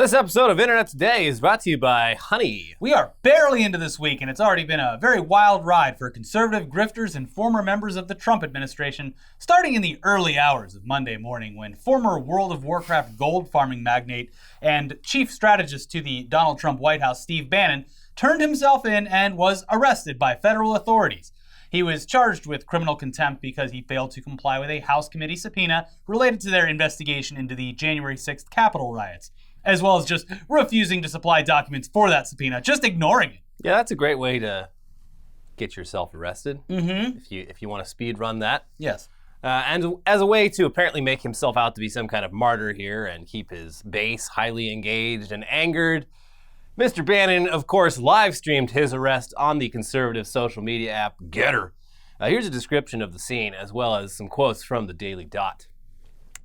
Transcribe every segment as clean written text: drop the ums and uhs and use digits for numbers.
This episode of Internet Today is brought to you by Honey. We are barely into this week, and it's already been a very wild ride for conservative grifters and former members of the Trump administration, starting in the early hours of Monday morning when former World of Warcraft gold farming magnate and chief strategist to the Donald Trump White House, Steve Bannon, turned himself in and was arrested by federal authorities. He was charged with criminal contempt because he failed to comply with a House committee subpoena related to their investigation into the January 6th Capitol riots, as well as just refusing to supply documents for that subpoena, just ignoring it. Yeah, that's a great way to get yourself arrested. If you want to speed run that. Yes. And as a way to apparently make himself out to be some kind of martyr here and keep his base highly engaged and angered, Mr. Bannon, of course, live streamed his arrest on the conservative social media app Getter. Here's a description of the scene, as well as some quotes from the Daily Dot.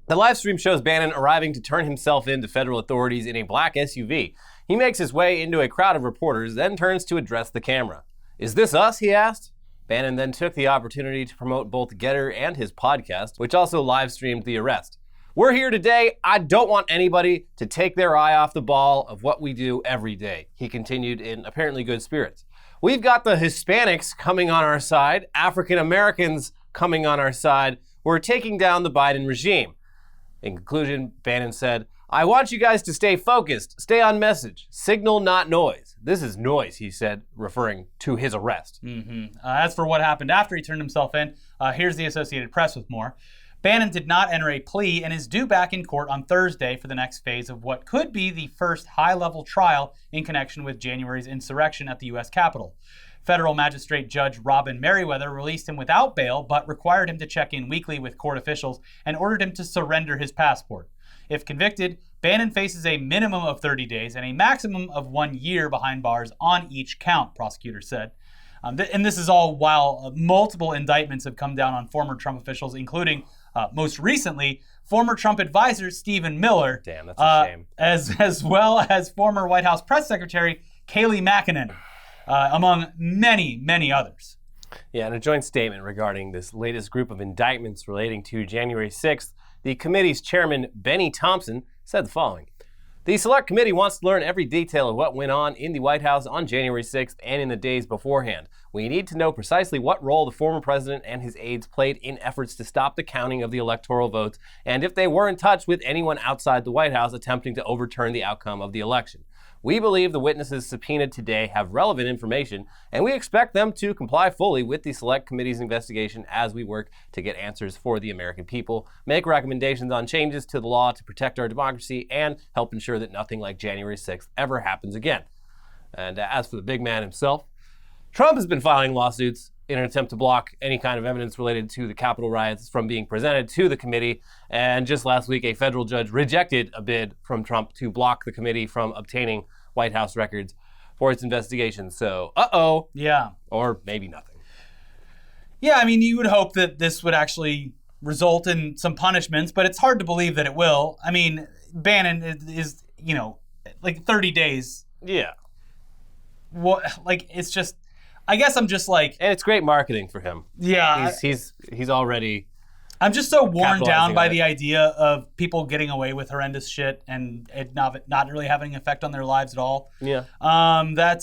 The live stream shows Bannon arriving to turn himself in to federal authorities in a black SUV. He makes his way into a crowd of reporters, then turns to address the camera. "Is this us?" he asked. Bannon then took the opportunity to promote both Getter and his podcast, which also live streamed the arrest. "We're here today. I don't want anybody to take their eye off the ball of what we do every day," he continued in apparently good spirits. "We've got the Hispanics coming on our side, African Americans coming on our side. We're taking down the Biden regime." In conclusion, Bannon said, "I want you guys to stay focused, stay on message, signal not noise." This is noise, he said, referring to his arrest. As for what happened after he turned himself in, here's the Associated Press with more. Bannon did not enter a plea and is due back in court on Thursday for the next phase of what could be the first high-level trial in connection with January's insurrection at the U.S. Capitol. Federal Magistrate Judge Robin Merriweather released him without bail, but required him to check in weekly with court officials and ordered him to surrender his passport. If convicted, Bannon faces a minimum of 30 days and a maximum of 1 year behind bars on each count, prosecutors said. And this is all while multiple indictments have come down on former Trump officials, including, most recently, former Trump advisor Stephen Miller. Damn, that's a shame. As well as former White House press secretary Kayleigh McEnany. Among many, many others. Yeah, in a joint statement regarding this latest group of indictments relating to January 6th, the committee's chairman, Benny Thompson, said the following. "The Select Committee wants to learn every detail of what went on in the White House on January 6th and in the days beforehand. We need to know precisely what role the former president and his aides played in efforts to stop the counting of the electoral votes, and if they were in touch with anyone outside the White House attempting to overturn the outcome of the election. We believe the witnesses subpoenaed today have relevant information, and we expect them to comply fully with the Select Committee's investigation as we work to get answers for the American people, make recommendations on changes to the law to protect our democracy, and help ensure that nothing like January 6th ever happens again." And as for the big man himself, Trump has been filing lawsuits in an attempt to block any kind of evidence related to the Capitol riots from being presented to the committee. And just last week, a federal judge rejected a bid from Trump to block the committee from obtaining White House records for its investigation. So, Yeah. Or maybe nothing. Yeah, I mean, you would hope that this would actually result in some punishments, but it's hard to believe that it will. I mean, Bannon is like 30 days. Yeah. What? Like, it's just, I guess I'm just like... And it's great marketing for him. Yeah. He's already... I'm just so worn down by the idea of people getting away with horrendous shit and it not really having an effect on their lives at all. Yeah. I'm going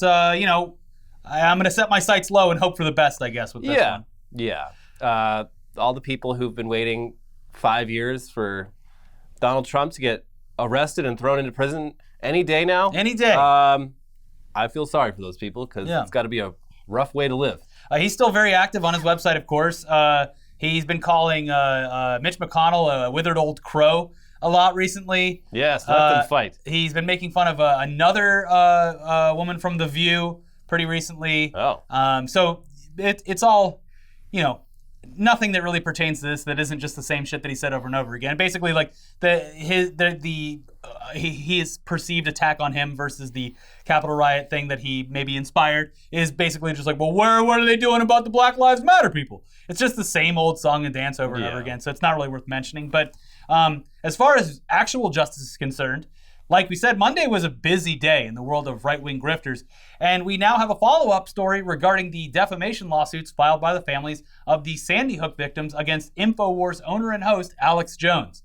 to set my sights low and hope for the best, I guess, with this one. Yeah. All the people who've been waiting 5 years for Donald Trump to get arrested and thrown into prison any day now. Any day. I feel sorry for those people because it's got to be a rough way to live. He's still very active on his website, of course. He's been calling Mitch McConnell a withered old crow a lot recently. Yes, let them fight. He's been making fun of another woman from The View pretty recently. Oh. So it's all, nothing that really pertains to this that isn't just the same shit that he said over and over again. Basically, like his perceived attack on him versus the Capitol riot thing that he maybe inspired is basically just like, well, what are they doing about the Black Lives Matter people? It's just the same old song and dance over and over again, so it's not really worth mentioning. But as far as actual justice is concerned, like we said, Monday was a busy day in the world of right-wing grifters, and we now have a follow-up story regarding the defamation lawsuits filed by the families of the Sandy Hook victims against InfoWars owner and host Alex Jones.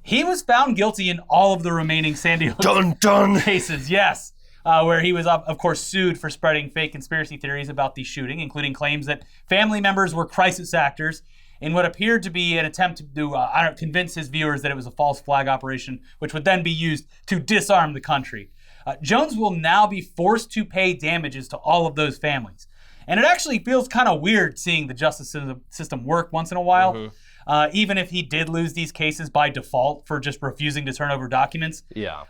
He was found guilty in all of the remaining Sandy Hook cases, yes. Where he was, of course, sued for spreading fake conspiracy theories about the shooting, including claims that family members were crisis actors in what appeared to be an attempt to convince his viewers that it was a false flag operation, which would then be used to disarm the country. Jones will now be forced to pay damages to all of those families. And it actually feels kind of weird seeing the justice system work once in a while, even if he did lose these cases by default for just refusing to turn over documents. Yeah.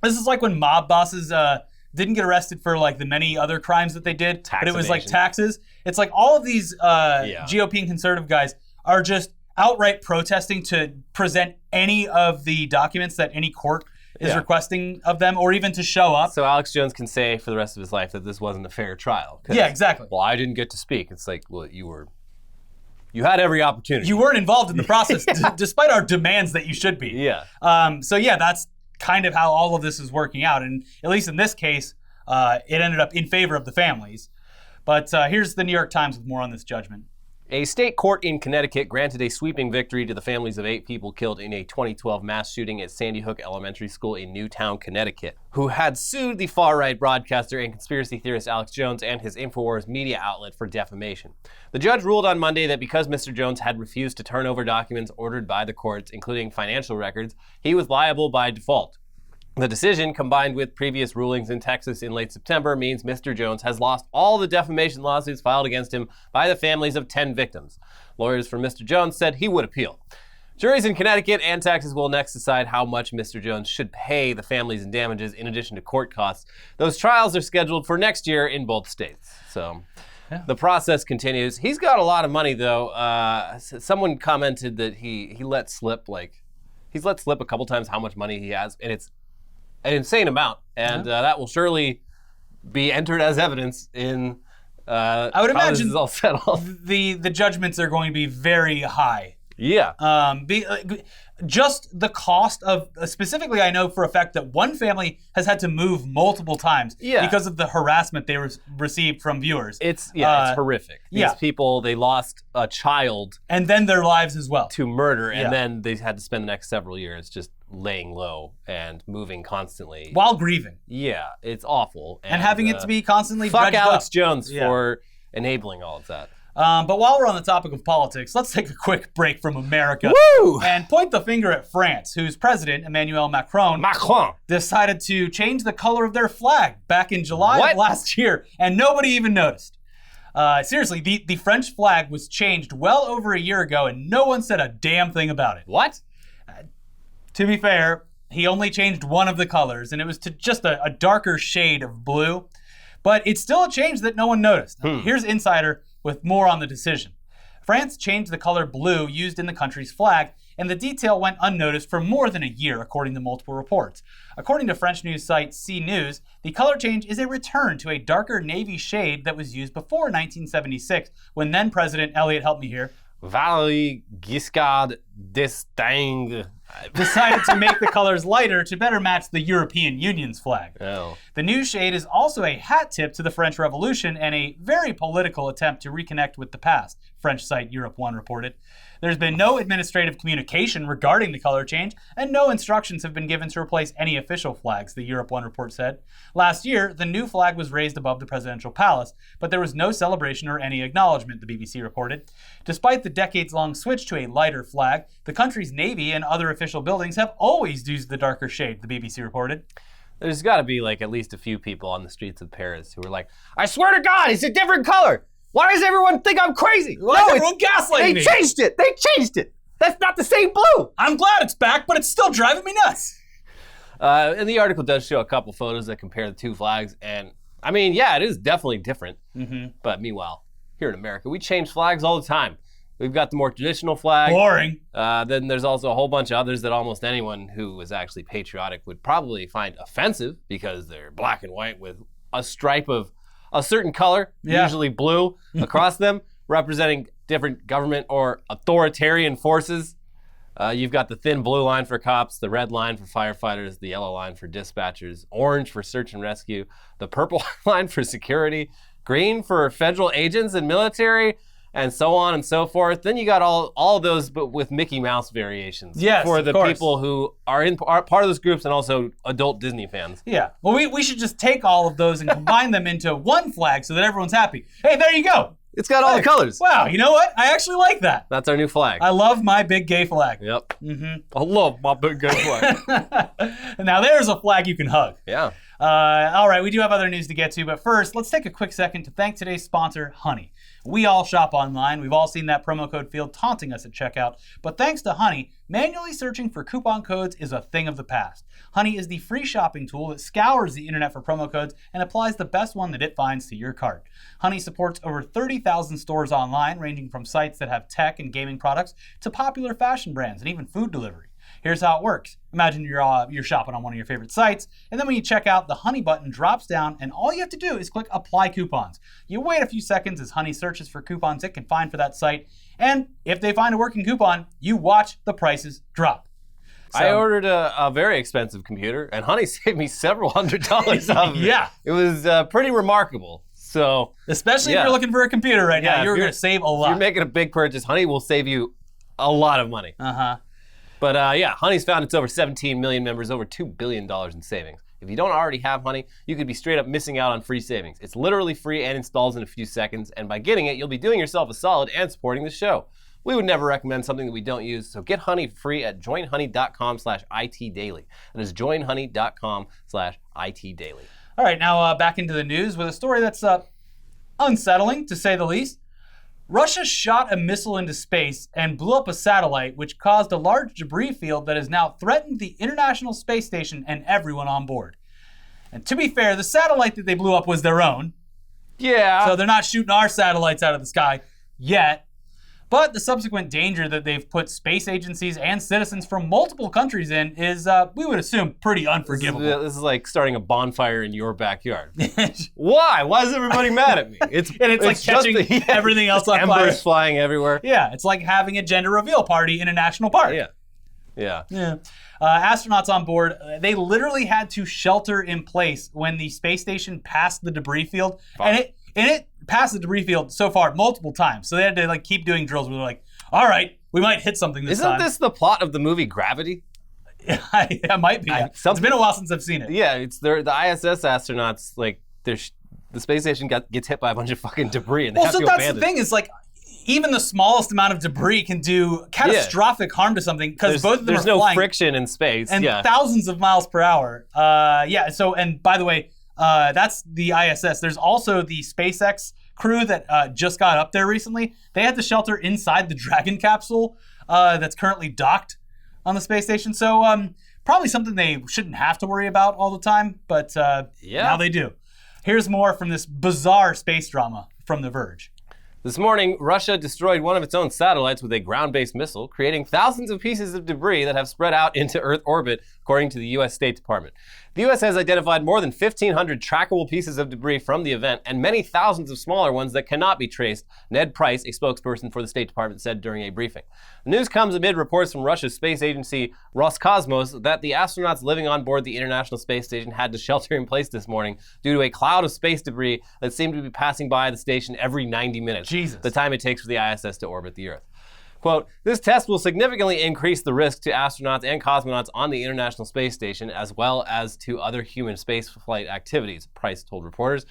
This is like when mob bosses didn't get arrested for like the many other crimes that they did, but it was like taxes. It's like all of these GOP and conservative guys are just outright protesting to present any of the documents that any court is requesting of them, or even to show up. So Alex Jones can say for the rest of his life that this wasn't a fair trial. Yeah, exactly. Well, I didn't get to speak. It's like, well, you had every opportunity. You weren't involved in the process, despite our demands that you should be. Yeah. That's kind of how all of this is working out. And at least in this case, it ended up in favor of the families. But here's the New York Times with more on this judgment. A state court in Connecticut granted a sweeping victory to the families of 8 people killed in a 2012 mass shooting at Sandy Hook Elementary School in Newtown, Connecticut, who had sued the far-right broadcaster and conspiracy theorist Alex Jones and his InfoWars media outlet for defamation. The judge ruled on Monday that because Mr. Jones had refused to turn over documents ordered by the courts, including financial records, he was liable by default. The decision, combined with previous rulings in Texas in late September, means Mr. Jones has lost all the defamation lawsuits filed against him by the families of 10 victims. Lawyers for Mr. Jones said he would appeal. Juries in Connecticut and Texas will next decide how much Mr. Jones should pay the families in damages in addition to court costs. Those trials are scheduled for next year in both states. So the process continues. He's got a lot of money, though. Someone commented that he's let slip a couple times how much money he has, and it's an insane amount, and that will surely be entered as evidence in I would imagine this is all settled. The judgments are going to be very high. Yeah. Just the cost of, specifically, I know for a fact that one family has had to move multiple times because of the harassment they received from viewers. It's horrific. These people, they lost a child. And then their lives as well. To murder, and then they had to spend the next several years just laying low and moving constantly. While grieving. Yeah, it's awful. And having it to be constantly fuck dredged Alex up. Jones for enabling all of that. But while we're on the topic of politics, let's take a quick break from America and point the finger at France, whose president, Emmanuel Macron, decided to change the color of their flag back in July of last year, and nobody even noticed. Seriously, the French flag was changed well over a year ago, and no one said a damn thing about it. What? To be fair, he only changed one of the colors, and it was to just a darker shade of blue. But it's still a change that no one noticed. Here's Insider with more on the decision. France changed the color blue used in the country's flag, and the detail went unnoticed for more than a year, according to multiple reports. According to French news site CNews, the color change is a return to a darker navy shade that was used before 1976, when then President, Elliot, help me here, Valéry Giscard d'Estaing decided to make the colors lighter to better match the European Union's flag. The new shade is also a hat tip to the French Revolution and a very political attempt to reconnect with the past, French site Europe 1 reported. There's been no administrative communication regarding the color change, and no instructions have been given to replace any official flags, the Europe 1 report said. Last year, the new flag was raised above the presidential palace, but there was no celebration or any acknowledgement, the BBC reported. Despite the decades-long switch to a lighter flag, the country's navy and other official buildings have always used the darker shade, the BBC reported. There's got to be like at least a few people on the streets of Paris who are like, I swear to God, it's a different color. Why does everyone think I'm crazy? Why is everyone gaslighting me? They changed it. They changed it. That's not the same blue. I'm glad it's back, but it's still driving me nuts. And the article does show a couple photos that compare the two flags. And I mean, yeah, it is definitely different. But meanwhile, here in America, we change flags all the time. We've got the more traditional flag. Boring. Then there's also a whole bunch of others that almost anyone who is actually patriotic would probably find offensive because they're black and white with a stripe of a certain color, usually blue, across them, representing different government or authoritarian forces. You've got the thin blue line for cops, the red line for firefighters, the yellow line for dispatchers, orange for search and rescue, the purple line for security, green for federal agents and military, and so on and so forth. Then you got all those, but with Mickey Mouse variations. Yes, for of the course. people who are part of those groups and also adult Disney fans. Yeah. Well, we should just take all of those and combine them into one flag so that everyone's happy. Hey, there you go. It's got all the colors. Wow, you know what? I actually like that. That's our new flag. I love my big gay flag. Yep. I love my big gay flag. Now there's a flag you can hug. Yeah. All right, we do have other news to get to, but first, let's take a quick second to thank today's sponsor, Honey. We all shop online. We've all seen that promo code field taunting us at checkout. But thanks to Honey, manually searching for coupon codes is a thing of the past. Honey is the free shopping tool that scours the internet for promo codes and applies the best one that it finds to your cart. Honey supports over 30,000 stores online, ranging from sites that have tech and gaming products to popular fashion brands and even food delivery. Here's how it works. Imagine you're shopping on one of your favorite sites, and then when you check out, the Honey button drops down, and all you have to do is click Apply Coupons. You wait a few seconds as Honey searches for coupons it can find for that site, and if they find a working coupon, you watch the prices drop. So, I ordered a very expensive computer, and Honey saved me several $100s off of it. Yeah. It was pretty remarkable. So, especially if you're looking for a computer right now, you're going to save a lot. If you're making a big purchase, Honey will save you a lot of money. But Honey's found its over 17 million members, over $2 billion in savings. If you don't already have Honey, you could be straight up missing out on free savings. It's literally free and installs in a few seconds, and by getting it, you'll be doing yourself a solid and supporting the show. We would never recommend something that we don't use, so get Honey free at joinhoney.com/itdaily. That is joinhoney.com/itdaily. All right, now back into the news with a story that's unsettling, to say the least. Russia shot a missile into space and blew up a satellite, which caused a large debris field that has now threatened the International Space Station and everyone on board. And to be fair, the satellite that they blew up was their own. Yeah. So they're not shooting our satellites out of the sky yet. But the subsequent danger that they've put space agencies and citizens from multiple countries in is, we would assume, pretty unforgivable. This is like starting a bonfire in your backyard. Why? Why is everybody mad at me? It's like catching everything else on fire. Embers flying everywhere. Yeah, it's like having a gender reveal party in a national park. Yeah. Astronauts on board, they literally had to shelter in place when the space station passed the debris field. And it passed the debris field so far multiple times. So they had to keep doing drills where they're like, all right, we might hit something this time. Isn't this the plot of the movie Gravity? Yeah, it might be. It's been a while since I've seen it. Yeah, it's the ISS astronauts, the space station gets hit by a bunch of fucking debris and they have to abandon. That's the thing is even the smallest amount of debris can do catastrophic harm to something because both of them are flying. There's no friction in space. And thousands of miles per hour. So, and by the way, that's the ISS. There's also the SpaceX crew that just got up there recently. They had to shelter inside the Dragon capsule that's currently docked on the space station. So probably something they shouldn't have to worry about all the time, but now they do. Here's more from this bizarre space drama from The Verge. This morning, Russia destroyed one of its own satellites with a ground-based missile, creating thousands of pieces of debris that have spread out into Earth orbit, according to the U.S. State Department. The U.S. has identified more than 1,500 trackable pieces of debris from the event and many thousands of smaller ones that cannot be traced, Ned Price, a spokesperson for the State Department, said during a briefing. The news comes amid reports from Russia's space agency Roscosmos that the astronauts living on board the International Space Station had to shelter in place this morning due to a cloud of space debris that seemed to be passing by the station every 90 minutes. Jesus. The time it takes for the ISS to orbit the Earth. Quote, this test will significantly increase the risk to astronauts and cosmonauts on the International Space Station, as well as to other human spaceflight activities, Price told reporters.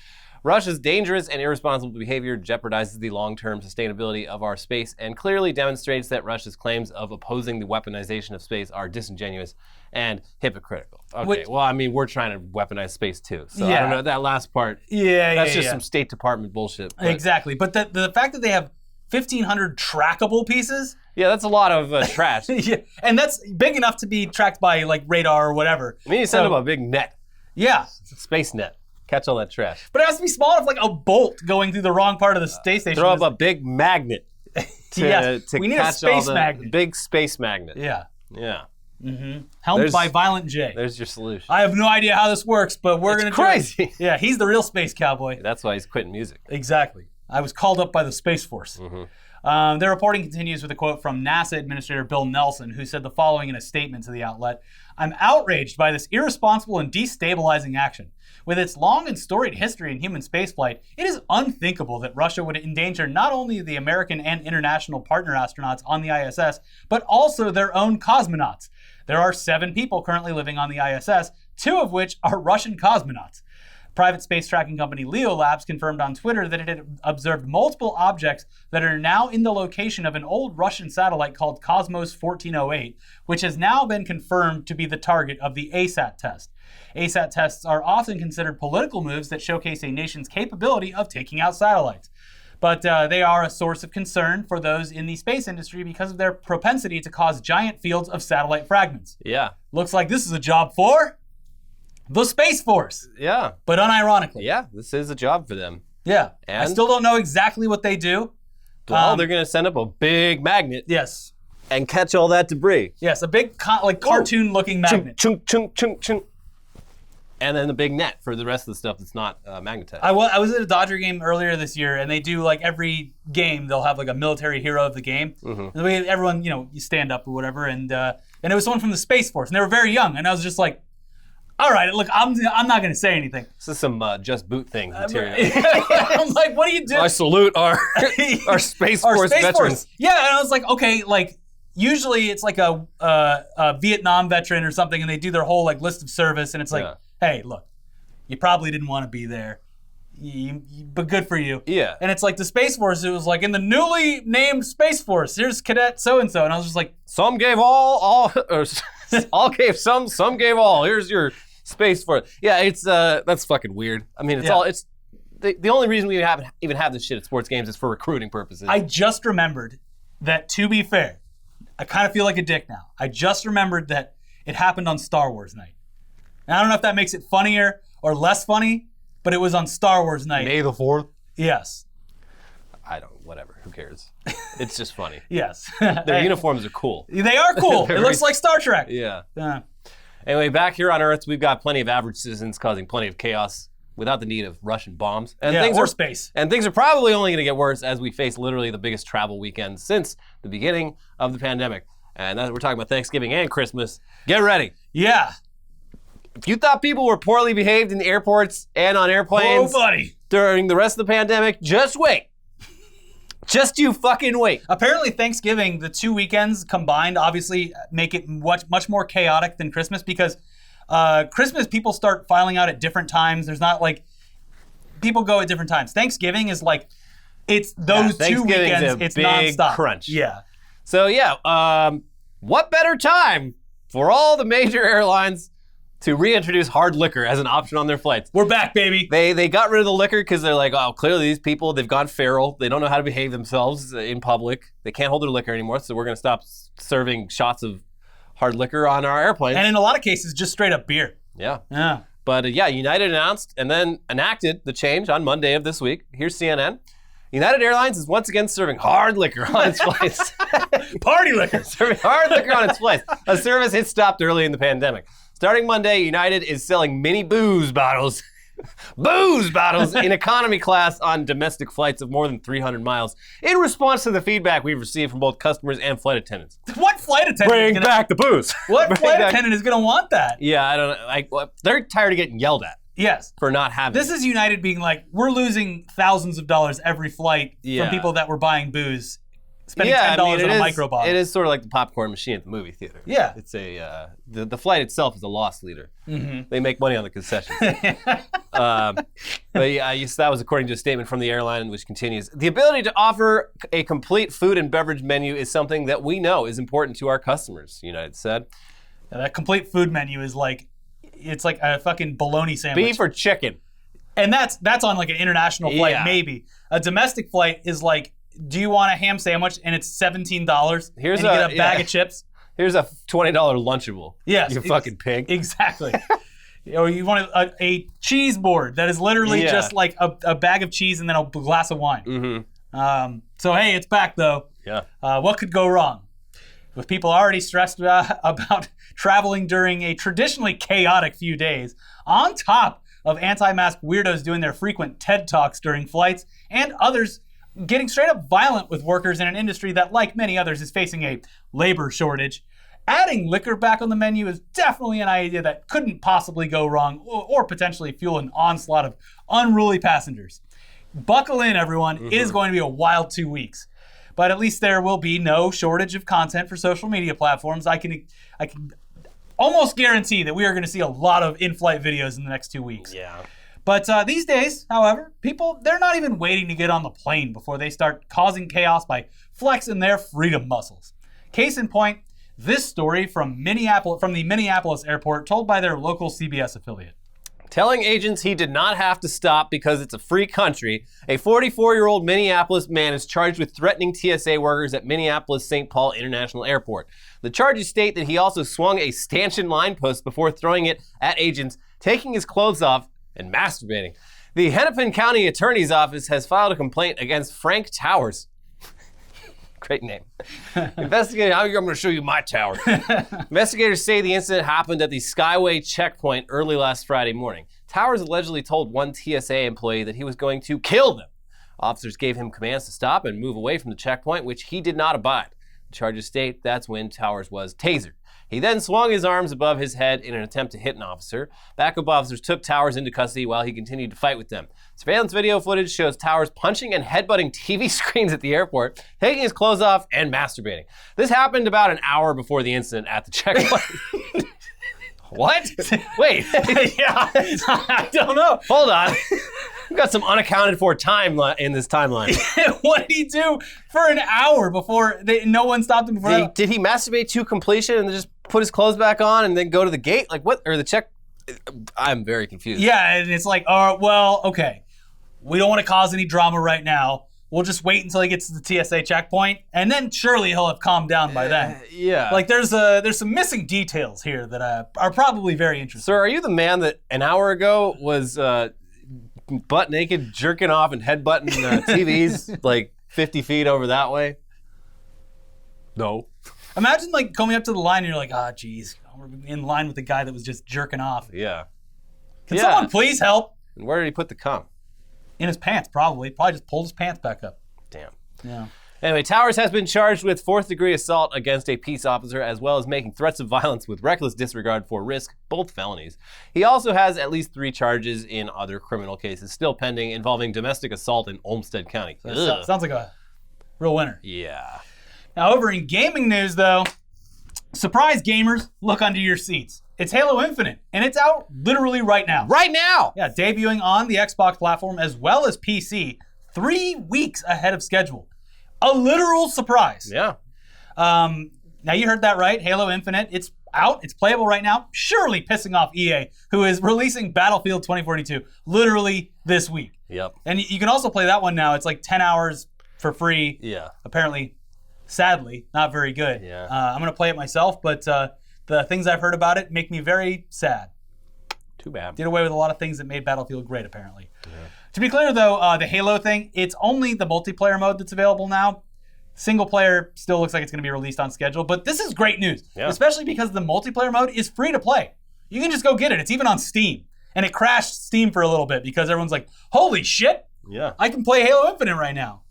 Russia's dangerous and irresponsible behavior jeopardizes the long-term sustainability of our space and clearly demonstrates that Russia's claims of opposing the weaponization of space are disingenuous and hypocritical. Okay, well, I mean, we're trying to weaponize space too. So I don't know, that last part, that's just some State Department bullshit. But. Exactly, but the fact that they have 1,500 trackable pieces. Yeah, that's a lot of trash. Yeah, and that's big enough to be tracked by radar or whatever. I mean, you send them a big net. Yeah. It's a space net. Catch all that trash. But it has to be small enough, like a bolt going through the wrong part of the space station. Throw up a big magnet to we need catch a space all the magnet. Big space magnet. Yeah. Helmed by Violent J. There's your solution. I have no idea how this works, but we're going to do it. It's crazy. Yeah, he's the real space cowboy. That's why he's quitting music. Exactly. I was called up by the Space Force. Their reporting continues with a quote from NASA Administrator Bill Nelson, who said the following in a statement to the outlet. I'm outraged by this irresponsible and destabilizing action. With its long and storied history in human spaceflight, it is unthinkable that Russia would endanger not only the American and international partner astronauts on the ISS, but also their own cosmonauts. There are 7 people currently living on the ISS, 2 of which are Russian cosmonauts. Private space tracking company Leo Labs confirmed on Twitter that it had observed multiple objects that are now in the location of an old Russian satellite called Cosmos 1408, which has now been confirmed to be the target of the ASAT test. ASAT tests are often considered political moves that showcase a nation's capability of taking out satellites. But they are a source of concern for those in the space industry because of their propensity to cause giant fields of satellite fragments. Yeah. Looks like this is a job for the Space Force. Yeah. But unironically. Yeah, this is a job for them. Yeah. And? I still don't know exactly what they do. Well, they're going to send up a big magnet. Yes. And catch all that debris. Yes, a big cartoon-looking magnet. Chunk, chunk, chunk, chunk. And then the big net for the rest of the stuff that's not magnetized. I was at a Dodger game earlier this year, and they do like every game they'll have like a military hero of the game. Mm-hmm. And everyone, you stand up or whatever, and it was someone from the Space Force, and they were very young, and I was just like, all right, look, I'm not going to say anything. This is some Just Boot Things material. I'm like, what do you do? I salute our Space Force veterans. Yeah, and I was like, okay, like. Usually it's like a Vietnam veteran or something, and they do their whole like list of service, and it's like, hey, look, you probably didn't want to be there, but good for you. Yeah. And it's like the Space Force. It was like in the newly named Space Force. Here's Cadet so and so, and I was just like, some gave all gave some gave all. Here's your Space Force. Yeah, it's that's fucking weird. I mean, it's the only reason we even have this shit at sports games is for recruiting purposes. I just remembered that, to be fair, I kind of feel like a dick now. I just remembered that it happened on Star Wars night. And I don't know if that makes it funnier or less funny, but it was on Star Wars night. May the 4th? Yes. Whatever. Who cares? It's just funny. Yes. Their uniforms are cool. They are cool. It looks like Star Trek. Yeah. Anyway, back here on Earth, we've got plenty of average citizens causing plenty of chaos without the need of Russian bombs. Or space. And things are probably only going to get worse as we face literally the biggest travel weekend since the beginning of the pandemic. And we're talking about Thanksgiving and Christmas. Get ready. Yeah. If you thought people were poorly behaved in the airports and on airplanes during the rest of the pandemic, just wait. Just you fucking wait. Apparently Thanksgiving, the 2 weekends combined, obviously make it much more chaotic than Christmas because Christmas, people start filing out at different times. There's not like, people go at different times. Thanksgiving is like, it's those 2 weekends, it's nonstop. Crunch. Yeah. So what better time for all the major airlines to reintroduce hard liquor as an option on their flights? We're back, baby. They got rid of the liquor because they're like, oh, clearly these people, they've gone feral. They don't know how to behave themselves in public. They can't hold their liquor anymore, so we're going to stop serving shots of hard liquor on our airplanes. And in a lot of cases, just straight up beer. Yeah. Yeah. But United announced and then enacted the change on Monday of this week. Here's CNN. United Airlines is once again serving hard liquor on its flights. Party liquor. Serving hard liquor on its flights. A service it stopped early in the pandemic. Starting Monday, United is selling mini booze bottles in economy class on domestic flights of more than 300 miles in response to the feedback we've received from both customers and flight attendants. What flight attendant? Bring back the booze. What flight attendant is going to want that? Yeah, I don't know. They're tired of getting yelled at. Yes. For not having This is United being like, we're losing thousands of dollars every flight from people that were buying booze. Spending $10 on a micro bottle. It is sort of like the popcorn machine at the movie theater. Yeah. It's the flight itself is a loss leader. Mm-hmm. They make money on the concessions. But that was according to a statement from the airline, which continues. The ability to offer a complete food and beverage menu is something that we know is important to our customers, United said. Now, that complete food menu is like, it's like a fucking bologna sandwich. Beef or chicken. And that's on like an international flight, maybe. A domestic flight is like, do you want a ham sandwich? And it's $17. Here's and you get a bag of chips. Here's a $20 Lunchable. Yes. You fucking pig. Exactly. Or you want a cheese board that is literally just like a bag of cheese and then a glass of wine. Mm-hmm. So, hey, it's back, though. Yeah. What could go wrong? With people already stressed about traveling during a traditionally chaotic few days, on top of anti-mask weirdos doing their frequent TED Talks during flights, and others getting straight up violent with workers in an industry that, like many others, is facing a labor shortage. Adding liquor back on the menu is definitely an idea that couldn't possibly go wrong or potentially fuel an onslaught of unruly passengers. Buckle in, everyone. It is going to be a wild 2 weeks. But at least there will be no shortage of content for social media platforms. I can almost guarantee that we are going to see a lot of in-flight videos in the next 2 weeks. Yeah. But these days, however, people, they're not even waiting to get on the plane before they start causing chaos by flexing their freedom muscles. Case in point, this story from the Minneapolis airport told by their local CBS affiliate. Telling agents he did not have to stop because it's a free country, a 44-year-old Minneapolis man is charged with threatening TSA workers at Minneapolis-St. Paul International Airport. The charges state that he also swung a stanchion line post before throwing it at agents, taking his clothes off, and masturbating. The Hennepin County Attorney's Office has filed a complaint against Frank Towers. Great name. Investigators, I'm going to show you my tower. Investigators say the incident happened at the Skyway checkpoint early last Friday morning. Towers allegedly told one TSA employee that he was going to kill them. Officers gave him commands to stop and move away from the checkpoint, which he did not abide. The charges state that's when Towers was tasered. He then swung his arms above his head in an attempt to hit an officer. Backup officers took Towers into custody while he continued to fight with them. Surveillance video footage shows Towers punching and headbutting TV screens at the airport, taking his clothes off, and masturbating. This happened about an hour before the incident at the checkpoint. What? Wait. Yeah, I don't know. Hold on. We've got some unaccounted for time in this timeline. What did he do for an hour before no one stopped him before? Did he masturbate to completion and then just put his clothes back on and then go to the gate? Like what? Or the check? I'm very confused. Yeah, and it's like, well, okay. We don't want to cause any drama right now. We'll just wait until he gets to the TSA checkpoint, and then surely he'll have calmed down by then. Yeah. Like there's some missing details here that are probably very interesting. Sir, are you the man that an hour ago was butt naked, jerking off and headbutting TVs like 50 feet over that way? No. Imagine like coming up to the line and you're like, geez, we're in line with the guy that was just jerking off. Yeah. Can someone please help? And where did he put the cum? In his pants, probably. Probably just pulled his pants back up. Damn. Yeah. Anyway, Towers has been charged with fourth-degree assault against a peace officer as well as making threats of violence with reckless disregard for risk, both felonies. He also has at least 3 charges in other criminal cases still pending involving domestic assault in Olmsted County. Sounds like a real winner. Yeah. Now, over in gaming news, though, surprise gamers, look under your seats. It's Halo Infinite, and it's out literally right now. Right now! Yeah, debuting on the Xbox platform as well as PC 3 weeks ahead of schedule. A literal surprise. Yeah. Now, you heard that right. Halo Infinite, it's out. It's playable right now. Surely pissing off EA, who is releasing Battlefield 2042 literally this week. Yep. And you can also play that one now. It's like 10 hours for free. Yeah. Apparently, sadly, not very good. Yeah. I'm going to play it myself, but the things I've heard about it make me very sad. Too bad. Did away with a lot of things that made Battlefield great, apparently. Yeah. To be clear, though, the Halo thing, it's only the multiplayer mode that's available now. Single player still looks like it's going to be released on schedule, but this is great news, especially because the multiplayer mode is free to play. You can just go get it. It's even on Steam. And it crashed Steam for a little bit because everyone's like, holy shit, I can play Halo Infinite right now.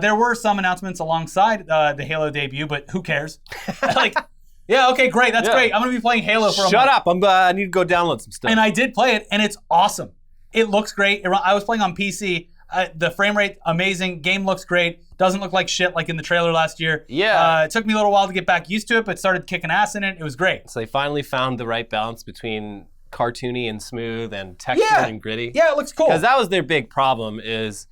There were some announcements alongside the Halo debut, but who cares? Yeah, okay, great, that's great. I'm going to be playing Halo for a month. Shut up, I need to go download some stuff. And I did play it, and it's awesome. It looks great. I was playing on PC. The frame rate, amazing. Game looks great. Doesn't look like shit like in the trailer last year. Yeah. It took me a little while to get back used to it, but started kicking ass in it. It was great. So they finally found the right balance between cartoony and smooth and textured and gritty. Yeah, it looks cool. Because that was their big problem is...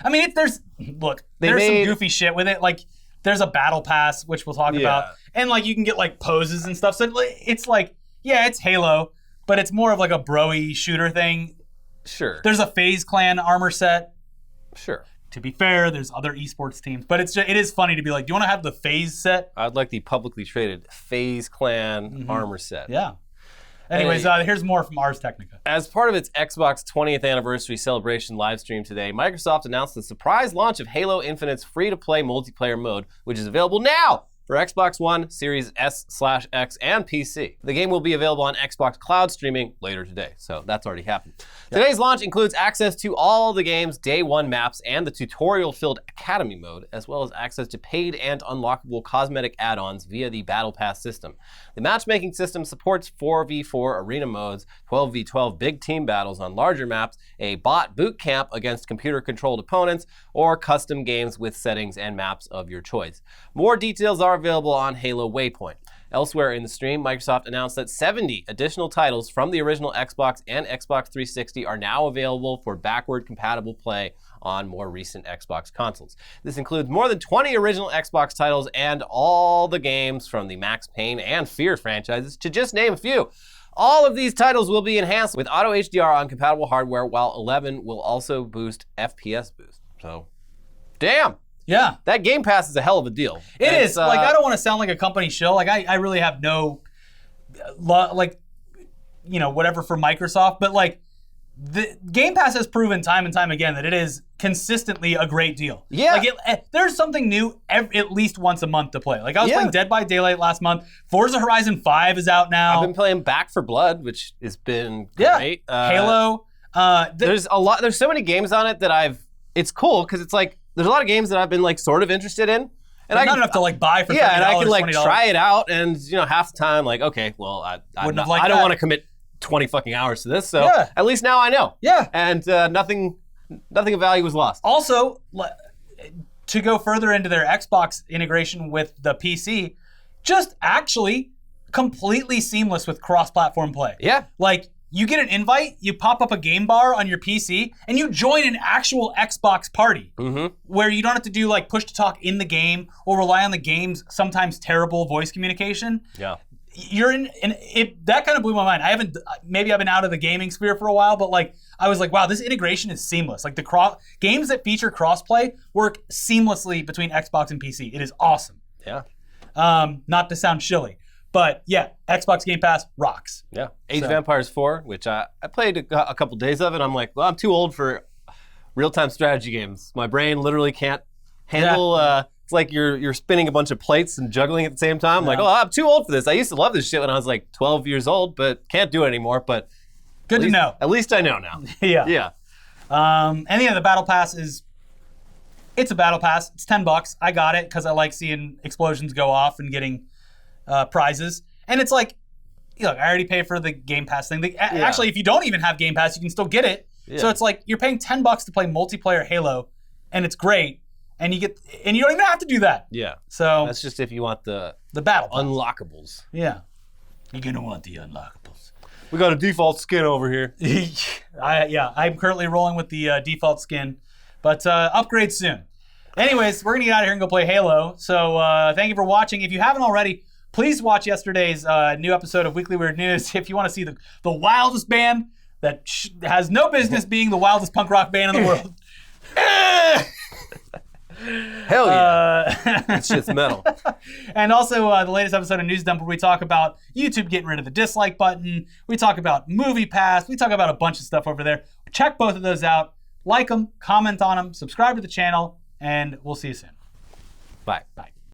I mean, there's some goofy shit with it. Like, there's a battle pass, which we'll talk about. And, like, you can get, like, poses and stuff. So it's like, it's Halo, but it's more of, like, a bro-y shooter thing. Sure. There's a FaZe Clan armor set. Sure. To be fair, there's other esports teams. But it is funny to be like, do you want to have the FaZe set? I'd like the publicly traded FaZe Clan armor set. Yeah. Anyways, here's more from Ars Technica. As part of its Xbox 20th anniversary celebration live stream today, Microsoft announced the surprise launch of Halo Infinite's free-to-play multiplayer mode, which is available now for Xbox One, Series S/X, and PC. The game will be available on Xbox Cloud streaming later today, so that's already happened. Today's launch includes access to all the game's Day 1 maps and the tutorial-filled Academy mode, as well as access to paid and unlockable cosmetic add-ons via the Battle Pass system. The matchmaking system supports 4v4 arena modes, 12v12 big team battles on larger maps, a bot boot camp against computer-controlled opponents, or custom games with settings and maps of your choice. More details are available on Halo Waypoint. Elsewhere in the stream, Microsoft announced that 70 additional titles from the original Xbox and Xbox 360 are now available for backward-compatible play on more recent Xbox consoles. This includes more than 20 original Xbox titles and all the games from the Max Payne and Fear franchises, to just name a few. All of these titles will be enhanced with Auto HDR on compatible hardware, while 11 will also boost FPS boost. So, damn. Yeah. That Game Pass is a hell of a deal. It is. Like, I don't want to sound like a company shill. Like, I really have no, like, you know, whatever for Microsoft. But, like, the Game Pass has proven time and time again that it is consistently a great deal. Yeah. Like, there's something new at least once a month to play. Like, I was playing Dead by Daylight last month. Forza Horizon 5 is out now. I've been playing Back 4 Blood, which has been great. Halo. There's so many games on it that it's cool because it's like, there's a lot of games that I've been like sort of interested in. And not enough to like buy for $30, and I can like $20. try it out, and you know, half the time like, okay, well, I don't want to commit 20 fucking hours to this, so at least now I know. Yeah. And nothing of value was lost. Also, to go further into their Xbox integration with the PC, just actually completely seamless with cross-platform play. Yeah. Like, you get an invite, you pop up a game bar on your PC, and you join an actual Xbox party where you don't have to do like push to talk in the game or rely on the game's sometimes terrible voice communication. Yeah. You're that kind of blew my mind. Maybe I've been out of the gaming sphere for a while, but like I was like, wow, this integration is seamless. Like the games that feature crossplay work seamlessly between Xbox and PC. It is awesome. Yeah. Not to sound shilly. But yeah, Xbox Game Pass rocks. Yeah. Age of Empires 4, which I played a couple days of it. I'm like, well, I'm too old for real-time strategy games. My brain literally can't handle. It's like you're spinning a bunch of plates and juggling at the same time. I'm like, oh, I'm too old for this. I used to love this shit when I was like 12 years old, but can't do it anymore. But good to know. At least I know now. Yeah. Yeah. And yeah, the Battle Pass it's a Battle Pass. It's $10. I got it because I like seeing explosions go off and getting prizes. And it's like, look, I already paid for the Game Pass thing. Actually, if you don't even have Game Pass, you can still get it. Yeah. So it's like you're paying $10 to play multiplayer Halo, and it's great. And you don't even have to do that. Yeah. So that's just if you want the battle pass. Unlockables. Yeah. You're gonna want the unlockables. We got a default skin over here. I'm currently rolling with the default skin, but upgrade soon. Anyways, we're gonna get out of here and go play Halo. So thank you for watching. If you haven't already, please watch yesterday's new episode of Weekly Weird News if you want to see the wildest band that has no business being the wildest punk rock band in the world. Hell yeah. It's just metal. And also the latest episode of News Dump where we talk about YouTube getting rid of the dislike button. We talk about Movie Pass. We talk about a bunch of stuff over there. Check both of those out. Like them, comment on them, subscribe to the channel, and we'll see you soon. Bye. Bye.